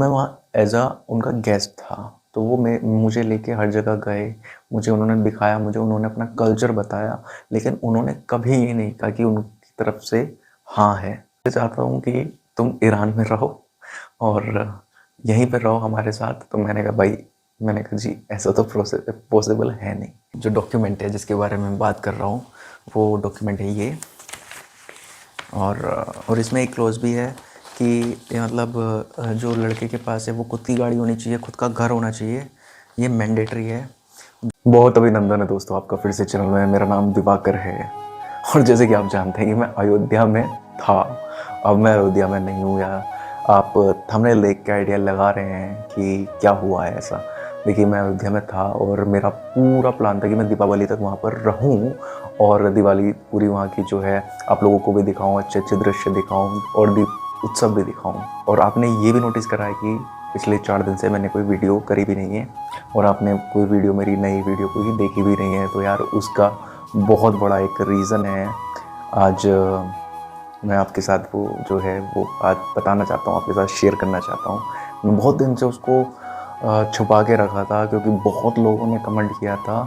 मैं वहाँ एज़ उनका गेस्ट था, तो वो मुझे लेके हर जगह गए, मुझे उन्होंने दिखाया, मुझे उन्होंने अपना कल्चर बताया, लेकिन उन्होंने कभी ये नहीं कहा कि उनकी तरफ से हाँ है। मैं चाहता हूँ कि तुम ईरान में रहो और यहीं पे रहो हमारे साथ। तो मैंने कहा जी ऐसा तो पॉसिबल है नहीं। जो डॉक्यूमेंट है जिसके बारे में बात कर रहा हूँ वो डॉक्यूमेंट है ये, और इसमें एक क्लॉज भी है कि ये मतलब जो लड़के के पास है वो खुद की गाड़ी होनी चाहिए, खुद का घर होना चाहिए, ये मैंडेटरी है। बहुत अभिनंदन है दोस्तों आपका फिर से चैनल में। मेरा नाम दिवाकर है और जैसे कि आप जानते हैं कि मैं अयोध्या में था, अब मैं अयोध्या में नहीं हूँ। या आप थंबनेल देख के आइडिया लगा रहे हैं कि क्या हुआ है ऐसा। देखिए, मैं अयोध्या में था और मेरा पूरा प्लान था कि मैं दीपावली तक वहाँ पर रहूँ और दिवाली पूरी वहाँ की जो है आप लोगों को भी दिखाऊँ, अच्छे अच्छे दृश्य दिखाऊँ और दीप उत्सव भी दिखाऊँ। और आपने ये भी नोटिस करा है कि पिछले 4 दिन से मैंने कोई वीडियो करी भी नहीं है और आपने कोई वीडियो, मेरी नई वीडियो कोई देखी भी नहीं है। तो यार उसका बहुत बड़ा एक रीज़न है। आज मैं आपके साथ वो जो है वो आज बताना चाहता हूँ, आपके साथ शेयर करना चाहता हूँ। मैं बहुत दिन से उसको छुपा के रखा था क्योंकि बहुत लोगों ने कमेंट किया था,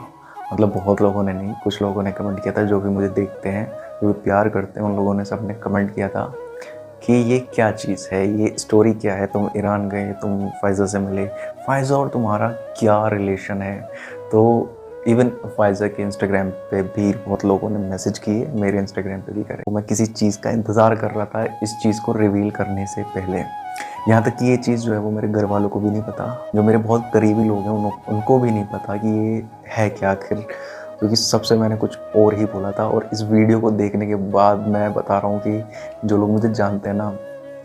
मतलब बहुत लोगों ने नहीं, कुछ लोगों ने कमेंट किया था जो भी मुझे देखते हैं, जो भी प्यार करते हैं, उन लोगों ने सब ने कमेंट किया था कि ये क्या चीज़ है, ये स्टोरी क्या है, तुम ईरान गए, तुम फ़ायज़ा से मिले, फ़ायज़ा और तुम्हारा क्या रिलेशन है। तो इवन फ़ायज़ा के इंस्टाग्राम पे भी बहुत लोगों ने मैसेज किए, मेरे इंस्टाग्राम पे भी करे। तो मैं किसी चीज़ का इंतज़ार कर रहा था इस चीज़ को रिवील करने से पहले। यहाँ तक कि ये चीज़ जो है वो मेरे घर वालों को भी नहीं पता, जो मेरे बहुत करीबी लोग हैं उनको भी नहीं पता कि ये है क्या आखिर, क्योंकि सबसे मैंने कुछ और ही बोला था। और इस वीडियो को देखने के बाद मैं बता रहा हूँ कि जो लोग मुझे जानते हैं ना,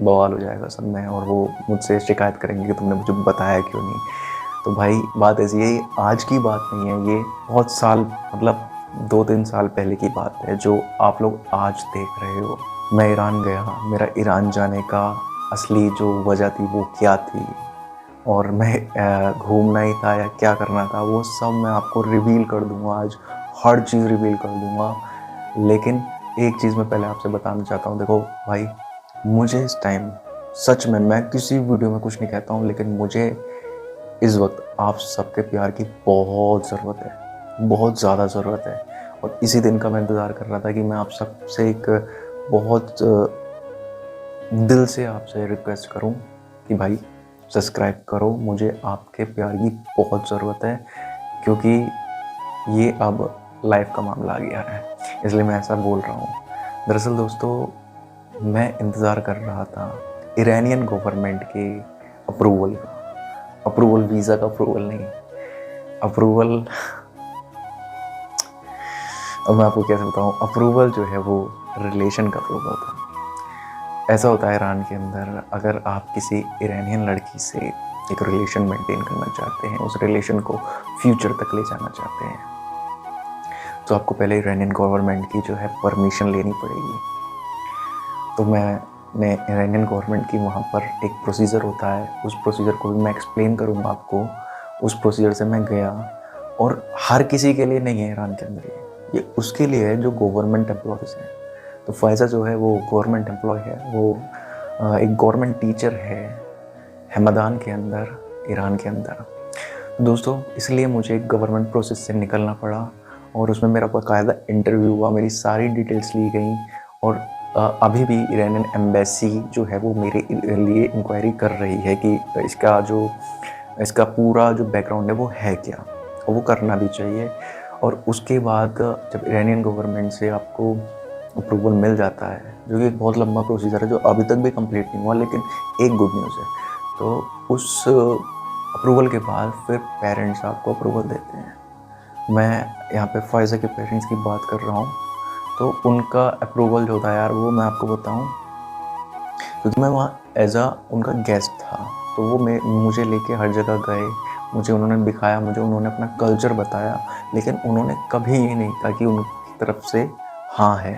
बवाल हो जाएगा सब में और वो मुझसे शिकायत करेंगे कि तुमने मुझे बताया क्यों नहीं। तो भाई बात ऐसी है, आज की बात नहीं है, ये बहुत साल, मतलब 2-3 साल पहले की बात है जो आप लोग आज देख रहे हो। मैं ईरान गया, मेरा ईरान जाने का असली जो वजह थी वो क्या थी, और मैं घूमना ही था या क्या करना था, वो सब मैं आपको रिवील कर दूंगा आज, हर चीज़ रिवील कर दूंगा। लेकिन एक चीज़ मैं पहले आपसे बताना चाहता हूँ। देखो भाई, मुझे इस टाइम सच में, मैं किसी वीडियो में कुछ नहीं कहता हूँ, लेकिन मुझे इस वक्त आप सबके प्यार की बहुत ज़रूरत है, बहुत ज़्यादा ज़रूरत है। और इसी दिन का मैं इंतज़ार कर रहा था कि मैं आप सबसे एक बहुत दिल से आपसे रिक्वेस्ट करूं कि भाई सब्सक्राइब करो, मुझे आपके प्यार की बहुत ज़रूरत है, क्योंकि ये अब लाइफ का मामला आ गया है, इसलिए मैं ऐसा बोल रहा हूँ। दरअसल दोस्तों, मैं इंतज़ार कर रहा था ईरानियन गवर्नमेंट के अप्रूवल का, अप्रूवल वीज़ा का अप्रूवल नहीं, अप्रूवल अब मैं आपको कैसे बताऊँ, अप्रूवल जो है वो रिलेशन का अप्रूवल था। ऐसा होता है ईरान के अंदर, अगर आप किसी ईरानियन लड़की से एक रिलेशन मेंटेन करना चाहते हैं, उस रिलेशन को फ्यूचर तक ले जाना चाहते हैं, तो आपको पहले ईरानियन गवर्नमेंट की जो है परमिशन लेनी पड़ेगी। तो मैंने ईरानियन गवर्नमेंट की वहाँ पर एक प्रोसीजर होता है, उस प्रोसीजर को भी मैं एक्सप्लेन करूँगा आपको। उस प्रोसीजर से मैं गया, और हर किसी के लिए नहीं है ईरान के अंदर, ये उसके लिए है जो गवर्नमेंट एम्प्लॉयज़ हैं। तो फ़ायज़ा जो है वो गवर्नमेंट एम्प्लॉय है, वो एक गवर्नमेंट टीचर है हमदान के अंदर, ईरान के अंदर। दोस्तों, इसलिए मुझे एक गवर्नमेंट प्रोसेस से निकलना पड़ा और उसमें मेरा बाकायदा इंटरव्यू हुआ, मेरी सारी डिटेल्स ली गई। और अभी भी ईरानियन एम्बेसी जो है वो मेरे लिए इंक्वायरी कर रही है कि इसका पूरा जो बैकग्राउंड है वो है क्या, और वो करना भी चाहिए। और उसके बाद जब ईरानियन गवर्नमेंट से आपको अप्रूवल मिल जाता है, जो कि एक बहुत लंबा प्रोसीजर है जो अभी तक भी कंप्लीट नहीं हुआ, लेकिन एक गुड न्यूज़ है। तो उस अप्रूवल के बाद फिर पेरेंट्स आपको अप्रूवल देते हैं। मैं यहाँ पे फ़ायज़ा के पेरेंट्स की बात कर रहा हूँ। तो उनका अप्रूवल जो था यार, वो मैं आपको बताऊँ, क्योंकि मैं वहाँ उनका गेस्ट था, तो वो मुझे लेके हर जगह गए, मुझे उन्होंने दिखाया, मुझे उन्होंने अपना कल्चर बताया, लेकिन उन्होंने कभी ये नहीं कहा कि उनकी तरफ से हाँ है।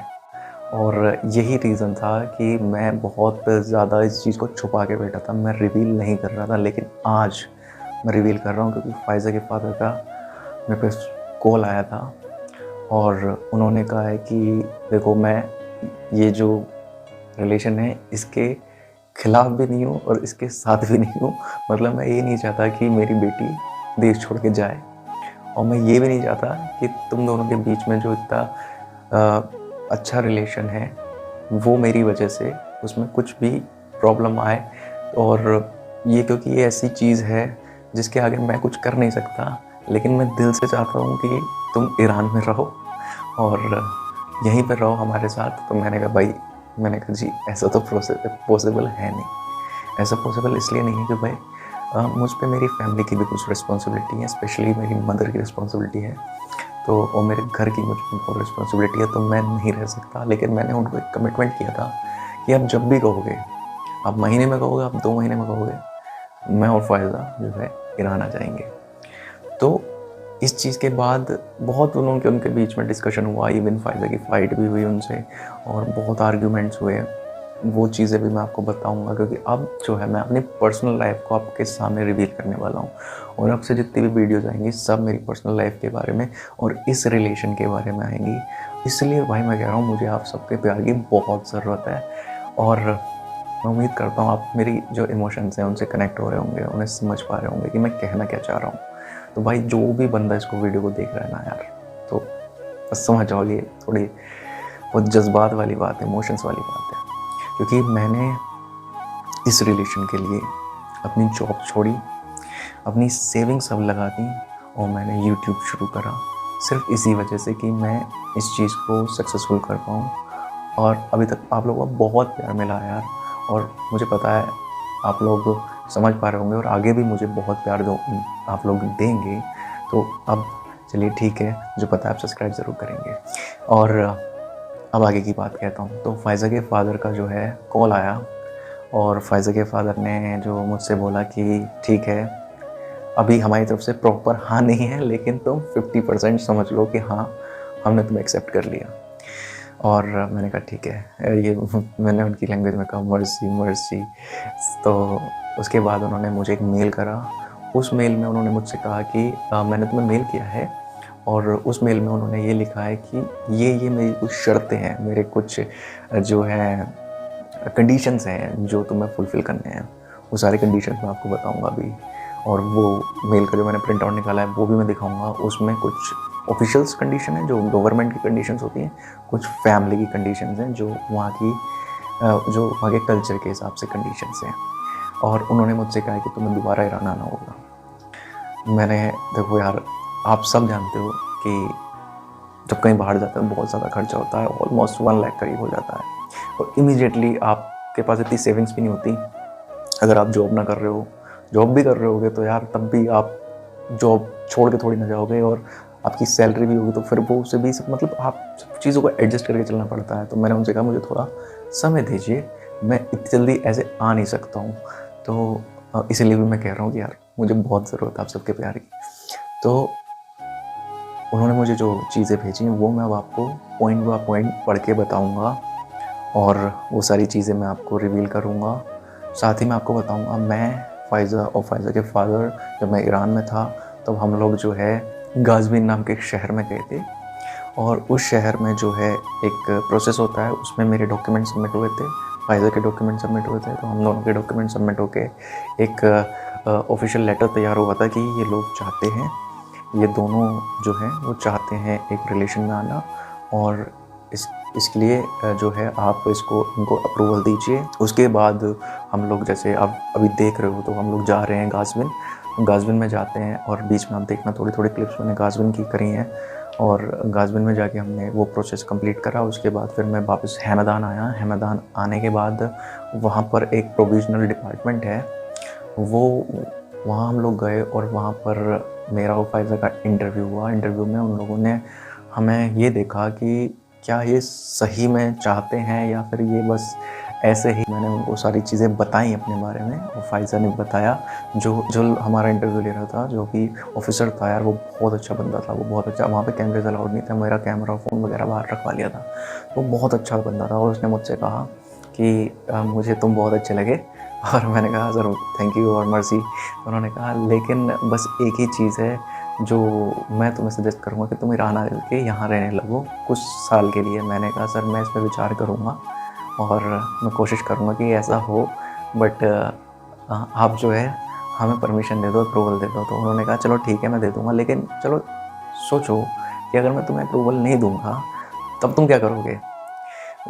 और यही रीज़न था कि मैं बहुत ज़्यादा इस चीज़ को छुपा के बैठा था, मैं रिवील नहीं कर रहा था। लेकिन आज मैं रिवील कर रहा हूँ क्योंकि फ़ायज़ा के फादर का मेरे पास कॉल आया था और उन्होंने कहा है कि देखो, मैं ये जो रिलेशन है इसके खिलाफ भी नहीं हूँ और इसके साथ भी नहीं हूँ। मतलब मैं ये नहीं चाहता कि मेरी बेटी देश छोड़ के जाए, और मैं ये भी नहीं चाहता कि तुम दोनों के बीच में जो इतना अच्छा रिलेशन है वो मेरी वजह से उसमें कुछ भी प्रॉब्लम आए। और ये क्योंकि ये ऐसी चीज़ है जिसके आगे मैं कुछ कर नहीं सकता, लेकिन मैं दिल से चाहता हूँ कि तुम ईरान में रहो और यहीं पर रहो हमारे साथ। तो मैंने कहा भाई, मैंने कहा जी ऐसा तो पॉसिबल है नहीं। ऐसा पॉसिबल इसलिए नहीं है कि भाई मुझ पे मेरी फैमिली की भी कुछ रिस्पॉन्सिबिलिटी है, स्पेशली मेरी मदर की रिस्पॉन्सिबिलिटी है, तो और मेरे घर की मुझ पर बहुत रिस्पॉन्सिबिलिटी है, तो मैं नहीं रह सकता। लेकिन मैंने उनको एक कमिटमेंट किया था कि आप जब भी कहोगे, आप महीने में कहोगे, आप 2 महीने में कहोगे, मैं और फ़ायज़ा जो है ईरान आ जाएंगे। तो इस चीज़ के बाद बहुत उनके बीच में डिस्कशन हुआ, इवन फ़ायज़ा की फ़ाइट भी हुई उनसे और बहुत आर्ग्यूमेंट्स हुए। वो चीज़ें भी मैं आपको बताऊंगा, क्योंकि अब जो है मैं अपनी पर्सनल लाइफ को आपके सामने रिवील करने वाला हूँ। और अब से जितनी भी वीडियोज़ आएंगी सब मेरी पर्सनल लाइफ के बारे में और इस रिलेशन के बारे में आएंगी। इसलिए भाई मैं कह रहा हूँ, मुझे आप सबके प्यार की बहुत ज़रूरत है, और मैं उम्मीद करता हूँ आप मेरी जो इमोशंस हैं उनसे कनेक्ट हो रहे होंगे, उन्हें समझ पा रहे होंगे कि मैं कहना क्या चाह रहा हूँ। तो भाई जो भी बंदा इसको वीडियो को देख रहा है ना यार, तो बस समझ जाओ ये थोड़ी बहुत जज्बात वाली बात है, इमोशंस वाली बात है। क्योंकि मैंने इस रिलेशन के लिए अपनी जॉब छोड़ी, अपनी सेविंग्स सब लगा दी और मैंने यूट्यूब शुरू करा, सिर्फ इसी वजह से कि मैं इस चीज़ को सक्सेसफुल कर पाऊँ। और अभी तक आप लोगों का बहुत प्यार मिला है यार, और मुझे पता है आप लोग समझ पा रहे होंगे और आगे भी मुझे बहुत प्यार दो आप लोग देंगे। तो अब चलिए ठीक है, जो पता है आप सब्सक्राइब ज़रूर करेंगे। और अब आगे की बात कहता हूँ। तो फ़ायज़ा के फादर का जो है कॉल आया, और फ़ायज़ा के फादर ने जो मुझसे बोला कि ठीक है, अभी हमारी तरफ से प्रॉपर हाँ नहीं है, लेकिन तुम 50% समझ लो कि हाँ हमने तुम्हें एक्सेप्ट कर लिया। और मैंने कहा ठीक है, ये मैंने उनकी लैंग्वेज में कहा मर्सी मर्सी। तो उसके बाद उन्होंने मुझे एक मेल करा। उस मेल में उन्होंने मुझसे कहा कि मैंने तुम्हें मेल किया है, और उस मेल में उन्होंने ये लिखा है कि ये मेरी कुछ शर्तें हैं, मेरे कुछ जो है कंडीशंस हैं जो तुम्हें फुलफ़िल करने हैं। वो सारे कंडीशंस मैं आपको बताऊंगा अभी, और वो मेल का जो मैंने प्रिंट आउट निकाला है वो भी मैं दिखाऊंगा। उसमें कुछ ऑफिशियल्स कंडीशन है जो गवर्नमेंट की कंडीशंस होती हैं, कुछ फैमिली की कंडीशंस हैं जो वहाँ के कल्चर के हिसाब से कंडीशंस हैं। और उन्होंने मुझसे कहा कि तुम्हें दोबारा ईरान आना होगा। मैंने, देखो यार, आप सब जानते हो कि जब कहीं बाहर जाता है बहुत ज़्यादा खर्चा होता है, ऑलमोस्ट 1 लाख करीब हो जाता है, और इमीडिएटली आपके पास इतनी सेविंग्स भी नहीं होती। अगर आप जॉब ना कर रहे हो, जॉब भी कर रहे होगे तो यार तब भी आप जॉब छोड़ के थोड़ी ना जाओगे, और आपकी सैलरी भी होगी तो फिर वो उसे भी मतलब आप सब चीज़ों को एडजस्ट करके चलना पड़ता है। तो मैंने उनसे कहा मुझे थोड़ा समय दीजिए, मैं इतनी जल्दी ऐसे आ नहीं सकता हूँ। तो इसीलिए भी मैं कह रहा हूँ कि यार मुझे बहुत ज़रूरत है आप सबके प्यार की। तो उन्होंने मुझे जो चीज़ें भेजी हैं वो मैं अब आपको पॉइंट बाय पॉइंट पढ़ के बताऊँगा, और वो सारी चीज़ें मैं आपको रिवील करूँगा। साथ ही मैं आपको बताऊँगा, मैं फ़ायज़ा और फ़ायज़ा के फादर जब मैं ईरान में था तब हम लोग जो है गाज़विन नाम के एक शहर में गए थे, और उस शहर में जो है एक प्रोसेस होता है, उसमें मेरे डॉक्यूमेंट सबमिट हुए थे, फ़ायज़ा के डॉक्यूमेंट सबमिट हुए थे। तो हम दोनों के डॉक्यूमेंट सबमिट होके एक ऑफिशियल लेटर तैयार हुआ था कि ये लोग चाहते हैं, ये दोनों जो हैं वो चाहते हैं एक रिलेशन में आना, और इसके लिए जो है आप इसको इनको अप्रूवल दीजिए। उसके बाद हम लोग, जैसे आप अभी देख रहे हो, तो हम लोग जा रहे हैं गाज़विन में जाते हैं, और बीच में आप देखना थोड़ी थोड़ी क्लिप्स मैंने गाज़विन की करी हैं, और गाज़विन में जाके हमने वो प्रोसेस कंप्लीट करा। उसके बाद फिर मैं वापस हैमदान आया। हैमदान आने के बाद वहाँ पर एक प्रोविजनल डिपार्टमेंट है, वो वहाँ हम लोग गए, और वहाँ पर मेरा और फ़ायज़ा का इंटरव्यू हुआ। इंटरव्यू में उन लोगों ने हमें ये देखा कि क्या ये सही में चाहते हैं या फिर ये बस ऐसे ही। मैंने उनको सारी चीज़ें बताई अपने बारे में, और फ़ायज़ा ने बताया। जो हमारा इंटरव्यू ले रहा था, जो भी ऑफिसर था यार, वो बहुत अच्छा बंदा था, वो बहुत अच्छा। वहाँ पे कैमरेज अलाउड नहीं था, मेरा कैमरा फ़ोन वगैरह बाहर रखवा लिया था। वो बहुत अच्छा बंदा था, और उसने मुझसे कहा कि मुझे तुम बहुत अच्छे लगे। और मैंने कहा सर थैंक यू और मर्सी। तो उन्होंने कहा लेकिन बस एक ही चीज़ है जो मैं तुम्हें सजेस्ट करूँगा कि तुम ईरान आके यहाँ रहने लगो कुछ साल के लिए। मैंने कहा सर मैं इस पर विचार करूँगा, और मैं कोशिश करूँगा कि ऐसा हो। बट आप जो है हमें परमिशन दे दो, अप्रूवल दे दो। तो उन्होंने कहा चलो ठीक है मैं दे दूँगा, लेकिन चलो सोचो कि अगर मैं तुम्हें अप्रूवल नहीं दूँगा तब तुम क्या करोगे।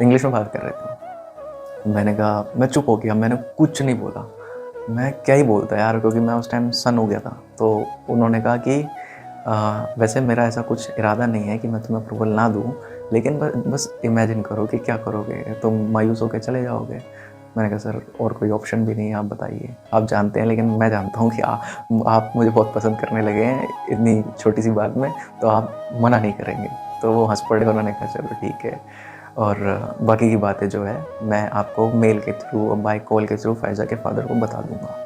इंग्लिश में बात कर रहे थे। मैंने कहा, मैं चुप हो गया, मैंने कुछ नहीं बोला। मैं क्या ही बोलता यार, क्योंकि मैं उस टाइम सन हो गया था। तो उन्होंने कहा कि वैसे मेरा ऐसा कुछ इरादा नहीं है कि मैं तुम्हें अप्रूवल ना दूँ, लेकिन बस इमेजिन करो कि क्या करोगे, तुम मायूस होकर चले जाओगे। मैंने कहा सर और कोई ऑप्शन भी नहीं है, आप बताइए। आप जानते हैं, लेकिन मैं जानता हूँ कि आप मुझे बहुत पसंद करने लगे हैं इतनी छोटी सी बात में, तो आप मना नहीं करेंगे। तो वो हंस पड़े, उन्होंने कहा चलो ठीक है। और बाकी की बातें जो है मैं आपको मेल के थ्रू और बाय कॉल के थ्रू फ़ायज़ा के फ़ादर को बता दूँगा।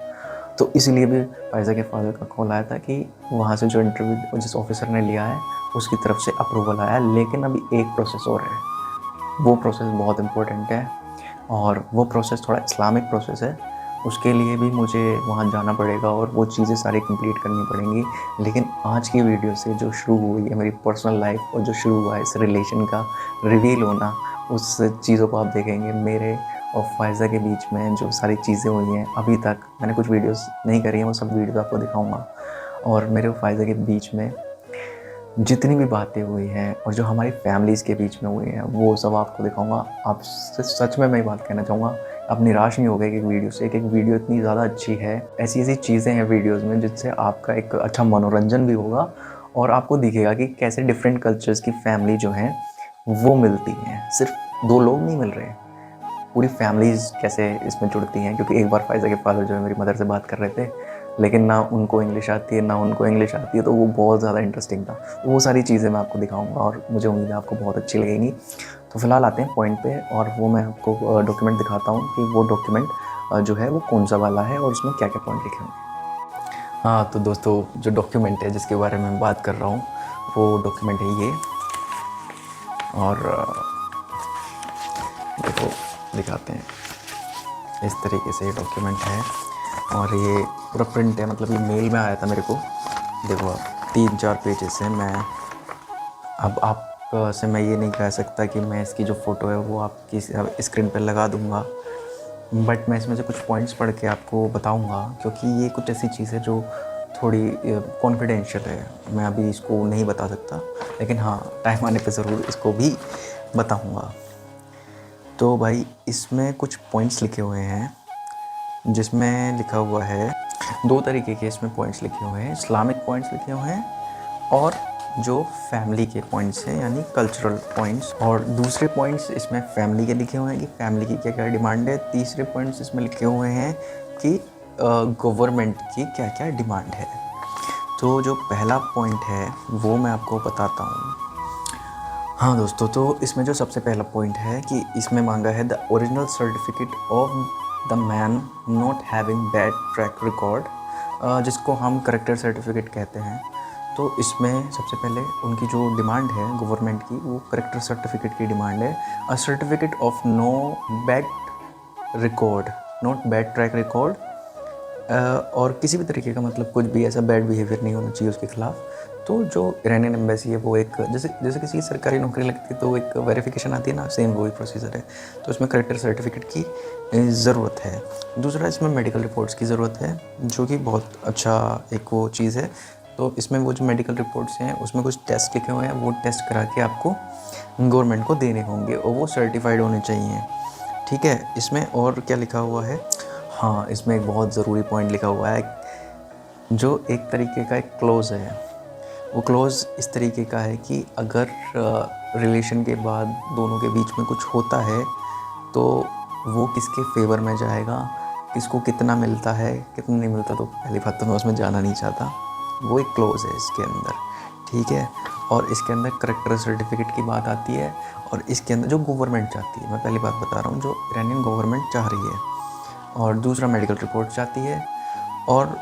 तो इसीलिए भी फ़ायज़ा के फ़ादर का कॉल आया था कि वहाँ से जो इंटरव्यू जिस ऑफ़िसर ने लिया है उसकी तरफ से अप्रूवल आया है, लेकिन अभी एक प्रोसेस और है। वो प्रोसेस बहुत इम्पोर्टेंट है और वो प्रोसेस थोड़ा इस्लामिक प्रोसेस है। उसके लिए भी मुझे वहाँ जाना पड़ेगा और वो चीज़ें सारी कंप्लीट करनी पड़ेंगी। लेकिन आज की वीडियो से जो शुरू हुई है मेरी पर्सनल लाइफ और जो शुरू हुआ है इस रिलेशन का रिवील होना, उस चीज़ों को आप देखेंगे। मेरे और फ़ायज़ा के बीच में जो सारी चीज़ें हुई हैं अभी तक, मैंने कुछ वीडियोस नहीं करी हैं, वो सब वीडियोस आपको दिखाऊंगा। और मेरे और फ़ायज़ा के बीच में जितनी भी बातें हुई हैं और जो हमारी फैमिलीज़ के बीच में हुई हैं वो सब आपको दिखाऊंगा। आप सच में मैं ये बात कहना चाहूँगा, आप निराश नहीं हो गए एक वीडियो से। एक वीडियो इतनी ज़्यादा अच्छी है, ऐसी ऐसी चीज़ें हैं वीडियोज़ में जिससे आपका एक अच्छा मनोरंजन भी होगा और आपको दिखेगा कि कैसे डिफरेंट कल्चर्स की फैमिली जो हैं वो मिलती हैं। सिर्फ दो लोग नहीं मिल रहे, पूरी फैमिलीज़ कैसे इसमें जुड़ती हैं। क्योंकि एक बार फ़ायज़ा के फ़ादर जो है मेरी मदर से बात कर रहे थे, लेकिन ना उनको इंग्लिश आती है ना उनको इंग्लिश आती है, तो वो बहुत ज़्यादा इंटरेस्टिंग था। वो सारी चीज़ें मैं आपको दिखाऊंगा और मुझे उम्मीद है आपको बहुत अच्छी लगेंगी। तो फिलहाल आते हैं पॉइंट पे, और वो मैं आपको डॉक्यूमेंट दिखाता हूँ कि वो डॉक्यूमेंट जो है वो कौन सा वाला है और उसमें क्या क्या पॉइंट लिखे होंगे। हाँ तो दोस्तों, जो डॉक्यूमेंट है जिसके बारे में मैं बात कर रहा हूँ वो डॉक्यूमेंट है ये। और देखो दिखाते हैं, इस तरीके से ये डॉक्यूमेंट है और ये पूरा प्रिंट है, मतलब ये मेल में आया था मेरे को। देखो आप 3-4 पेजेस हैं। मैं अब आप से मैं ये नहीं कह सकता कि मैं इसकी जो फ़ोटो है वो आपकी स्क्रीन पर लगा दूंगा, बट मैं इसमें से कुछ पॉइंट्स पढ़ के आपको बताऊंगा, क्योंकि ये कुछ ऐसी चीज़ है जो थोड़ी कॉन्फिडेंशियल है। मैं अभी इसको नहीं बता सकता, लेकिन हाँ टाइम आने पे ज़रूर इसको भी बताऊंगा। तो भाई इसमें कुछ पॉइंट्स लिखे हुए हैं, जिसमें लिखा हुआ है 2 तरीके के इसमें पॉइंट्स लिखे हुए हैं। इस्लामिक पॉइंट्स लिखे हुए हैं और जो फैमिली के पॉइंट्स हैं यानी कल्चरल पॉइंट्स। और दूसरे पॉइंट्स इसमें फैमिली के लिखे हुए हैं कि फैमिली की क्या क्या डिमांड है। तीसरे पॉइंट्स इसमें लिखे हुए हैं कि गवर्नमेंट की क्या क्या डिमांड है। तो जो पहला पॉइंट है वो मैं आपको बताता हूँ। हाँ दोस्तों, तो इसमें जो सबसे पहला पॉइंट है कि इसमें मांगा है the original certificate of the man not having bad track record, जिसको हम करेक्टर सर्टिफिकेट कहते हैं। तो इसमें सबसे पहले उनकी जो डिमांड है गवर्नमेंट की, वो करेक्टर सर्टिफिकेट की डिमांड है। A certificate of no bad record, not bad track record, और किसी भी तरीके का मतलब कुछ भी ऐसा बैड बिहेवियर नहीं होना चाहिए उसके ख़िलाफ़। तो जो इरानियन एम्बेसी है वो एक जैसे किसी सरकारी नौकरी लगती है तो एक वेरिफिकेशन आती है ना, सेम वही प्रोसीजर है। तो इसमें करेक्टर सर्टिफिकेट की ज़रूरत है। दूसरा इसमें मेडिकल रिपोर्ट्स की ज़रूरत है, जो कि बहुत अच्छा एक वो चीज़ है। तो इसमें वो जो मेडिकल रिपोर्ट्स हैं उसमें कुछ टेस्ट लिखे हुए हैं, वो टेस्ट करा के आपको गवर्नमेंट को देने होंगे और वो सर्टिफाइड होने चाहिए। ठीक है, इसमें और क्या लिखा हुआ है। हाँ, इसमें एक बहुत ज़रूरी पॉइंट लिखा हुआ है जो एक तरीके का एक क्लोज़ है। वो क्लोज़ इस तरीके का है कि अगर रिलेशन के बाद दोनों के बीच में कुछ होता है तो वो किसके फेवर में जाएगा, किसको कितना मिलता है कितना नहीं मिलता, तो पहली बात तो मैं उसमें जाना नहीं चाहता। वो एक क्लोज़ है इसके अंदर, ठीक है। और इसके अंदर करेक्टर सर्टिफिकेट की बात आती है और इसके अंदर जो गवर्नमेंट चाहती है, मैं पहली बात बता रहा हूँ, जो इरानियन गवर्नमेंट चाह रही है। और दूसरा मेडिकल रिपोर्ट चाहती है, और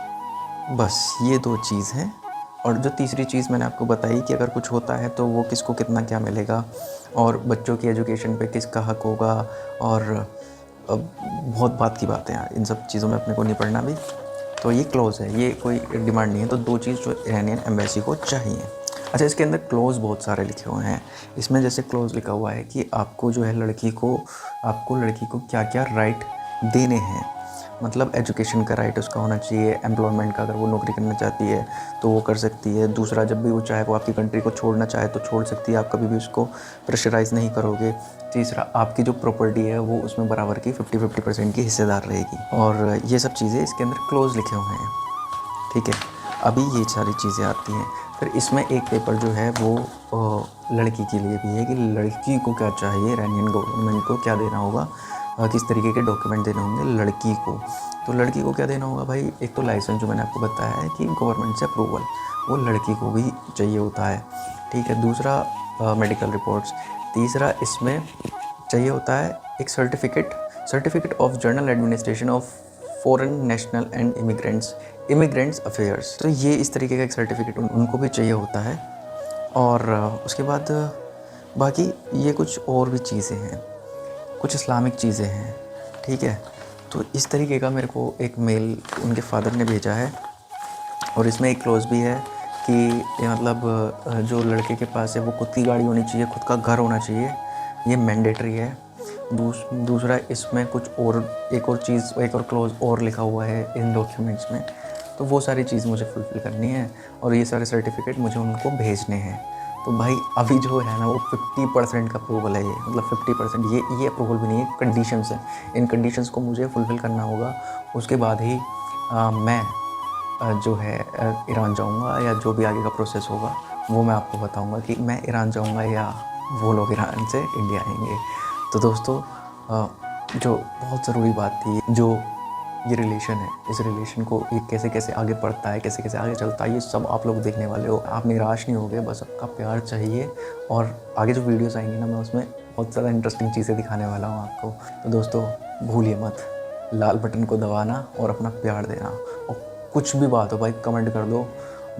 बस ये 2 चीज़ हैं। और जो तीसरी चीज़ मैंने आपको बताई कि अगर कुछ होता है तो वो किसको कितना क्या मिलेगा, और बच्चों की एजुकेशन पे किसका हक होगा, और बहुत बात की बात है यार, इन सब चीज़ों में अपने को नहीं पढ़ना भी। तो ये क्लोज़ है, ये कोई डिमांड नहीं है। तो 2 चीज़ जो इरानियन एम्बेसी को चाहिए। अच्छा, इसके अंदर क्लोज़ बहुत सारे लिखे हुए हैं। इसमें जैसे क्लोज़ लिखा हुआ है कि आपको जो है आपको लड़की को क्या क्या राइट देने हैं। मतलब एजुकेशन का राइट उसका होना चाहिए, एम्प्लॉयमेंट का, अगर वो नौकरी करना चाहती है तो वो कर सकती है। दूसरा, जब भी वो चाहे वो आपकी कंट्री को छोड़ना चाहे तो छोड़ सकती है, आप कभी भी उसको प्रेशराइज़ नहीं करोगे। तीसरा, आपकी जो प्रॉपर्टी है वो उसमें बराबर की 50-50% की हिस्सेदार रहेगी। और ये सब चीज़ें इसके अंदर क्लोज लिखे हुए हैं, ठीक है। अभी ये सारी चीज़ें आती हैं। फिर इसमें एक पेपर जो है वो लड़की के लिए भी है कि लड़की को क्या चाहिए, इरानियन गवर्नमेंट को क्या देना होगा, किस तरीके के डॉक्यूमेंट देने होंगे लड़की को। तो लड़की को क्या देना होगा भाई, एक तो लाइसेंस जो मैंने आपको बताया है कि गवर्नमेंट से अप्रूवल, वो लड़की को भी चाहिए होता है, ठीक है। दूसरा मेडिकल रिपोर्ट्स। तीसरा इसमें चाहिए होता है एक certificate of journal administration of foreign national and immigrants affairs. तो ये इस तरीके का एक सर्टिफिकेट उनको भी चाहिए होता है। और उसके बाद बाकी ये कुछ और भी चीज़ें हैं, कुछ इस्लामिक चीज़ें हैं, ठीक है। तो इस तरीके का मेरे को एक मेल उनके फादर ने भेजा है। और इसमें एक क्लोज भी है कि ये मतलब जो लड़के के पास है वो खुद की गाड़ी होनी चाहिए, खुद का घर होना चाहिए, ये मैंडेटरी है। दूसरा, इसमें कुछ और एक और क्लोज और लिखा हुआ है इन डॉक्यूमेंट्स में। तो वो सारी चीज़ मुझे फुलफ़िल करनी है और ये सारे सर्टिफिकेट मुझे उनको भेजने हैं। तो भाई अभी जो है ना वो 50% का अप्रूवल है, ये मतलब 50%, ये अप्रूवल भी नहीं है, कंडीशंस हैं। इन कंडीशंस को मुझे फुलफ़िल करना होगा। उसके बाद ही मैं जो है ईरान जाऊंगा, या जो भी आगे का प्रोसेस होगा वो मैं आपको बताऊंगा कि मैं ईरान जाऊंगा या वो लोग ईरान से इंडिया आएंगे। तो दोस्तों, जो बहुत ज़रूरी बात थी, जो ये रिलेशन है, इस रिलेशन को ये कैसे कैसे आगे बढ़ता है, कैसे कैसे आगे चलता है, ये सब आप लोग देखने वाले हो। आप निराश नहीं होगे, बस आपका प्यार चाहिए। और आगे जो वीडियोस आएंगी ना, मैं उसमें बहुत ज़्यादा इंटरेस्टिंग चीज़ें दिखाने वाला हूँ आपको। तो दोस्तों, भूलिए मत लाल बटन को दबाना और अपना प्यार देना। और कुछ भी बात हो भाई, कमेंट कर दो,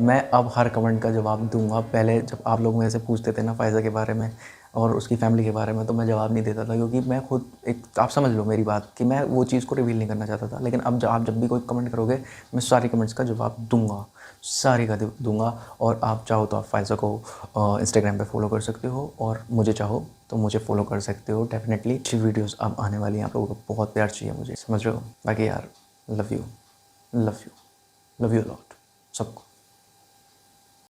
मैं अब हर कमेंट का जवाब दूंगा। पहले जब आप लोग मेरे से पूछते थे ना फ़ायज़ा के बारे में और उसकी फ़ैमिली के बारे में, तो मैं जवाब नहीं देता था, क्योंकि मैं खुद एक, आप समझ लो मेरी बात, कि मैं वो चीज़ को रिवील नहीं करना चाहता था। लेकिन अब आप जब भी कोई कमेंट करोगे, मैं सारी कमेंट्स का जवाब दूंगा, सारी का दूंगा। और आप चाहो तो आप फ़ायज़ा को इंस्टाग्राम पे फॉलो कर सकते हो, और मुझे चाहो तो मुझे फॉलो कर सकते हो। डेफिनेटली अच्छी वीडियोज़ अब आने वाली हैं, आप लोगों को बहुत प्यार चाहिए मुझे, समझ रहे हो। बाकी यार, love you love you love you lot सबको।